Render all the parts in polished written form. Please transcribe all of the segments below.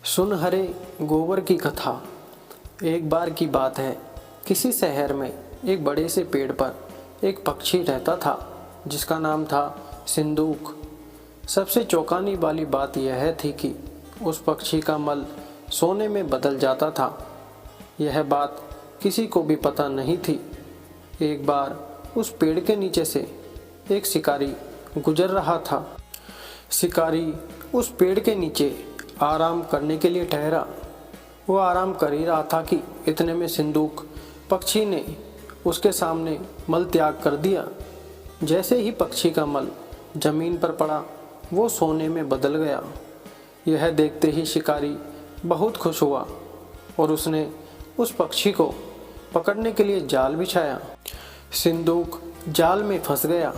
सुन हरे गोबर की कथा। एक बार की बात है, किसी शहर में एक बड़े से पेड़ पर एक पक्षी रहता था जिसका नाम था सिंदूक। सबसे चौंकाने वाली बात यह थी कि उस पक्षी का मल सोने में बदल जाता था। यह बात किसी को भी पता नहीं थी। एक बार उस पेड़ के नीचे से एक शिकारी गुजर रहा था। शिकारी उस पेड़ के नीचे आराम करने के लिए ठहरा। वो आराम कर ही रहा था कि इतने में सिंदूक पक्षी ने उसके सामने मल त्याग कर दिया। जैसे ही पक्षी का मल जमीन पर पड़ा, वो सोने में बदल गया। यह देखते ही शिकारी बहुत खुश हुआ और उसने उस पक्षी को पकड़ने के लिए जाल बिछाया। सिंदूक जाल में फंस गया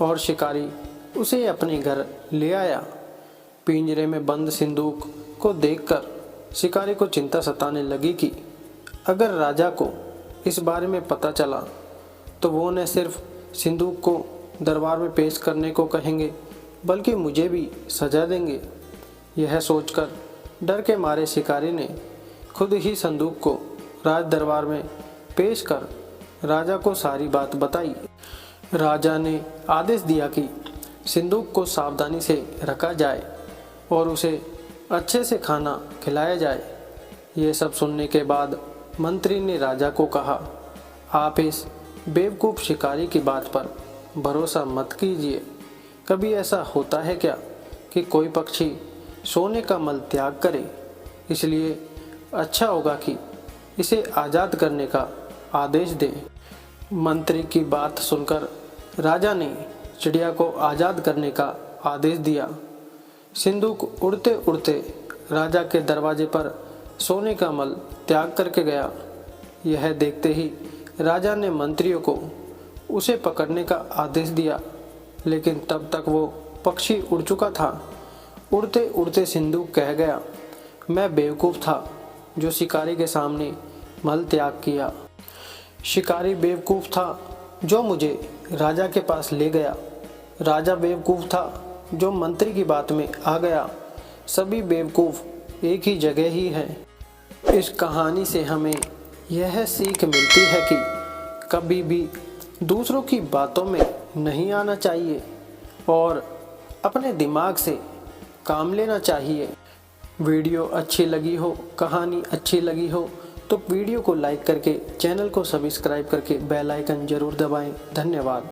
और शिकारी उसे अपने घर ले आया। पिंजरे में बंद सिंदूक को देखकर शिकारी को चिंता सताने लगी कि अगर राजा को इस बारे में पता चला तो वो न सिर्फ सिंदूक को दरबार में पेश करने को कहेंगे बल्कि मुझे भी सजा देंगे। यह सोचकर डर के मारे शिकारी ने खुद ही संदूक को राज दरबार में पेश कर राजा को सारी बात बताई। राजा ने आदेश दिया कि सिंदूक को सावधानी से रखा जाए और उसे अच्छे से खाना खिलाया जाए। ये सब सुनने के बाद मंत्री ने राजा को कहा, आप इस बेवकूफ़ शिकारी की बात पर भरोसा मत कीजिए। कभी ऐसा होता है क्या कि कोई पक्षी सोने का मल त्याग करे? इसलिए अच्छा होगा कि इसे आज़ाद करने का आदेश दें। मंत्री की बात सुनकर राजा ने चिड़िया को आज़ाद करने का आदेश दिया। सिंदूक उड़ते उड़ते राजा के दरवाजे पर सोने का मल त्याग करके गया। यह देखते ही राजा ने मंत्रियों को उसे पकड़ने का आदेश दिया, लेकिन तब तक वो पक्षी उड़ चुका था। उड़ते उड़ते सिंदूक कह गया, मैं बेवकूफ़ था जो शिकारी के सामने मल त्याग किया। शिकारी बेवकूफ़ था जो मुझे राजा के पास ले गया। राजा बेवकूफ़ था जो मंत्री की बात में आ गया। सभी बेवकूफ़ एक ही जगह ही हैं। इस कहानी से हमें यह सीख मिलती है कि कभी भी दूसरों की बातों में नहीं आना चाहिए और अपने दिमाग से काम लेना चाहिए। वीडियो अच्छी लगी हो, कहानी अच्छी लगी हो तो वीडियो को लाइक करके चैनल को सब्सक्राइब करके बेल आइकन ज़रूर दबाएं। धन्यवाद।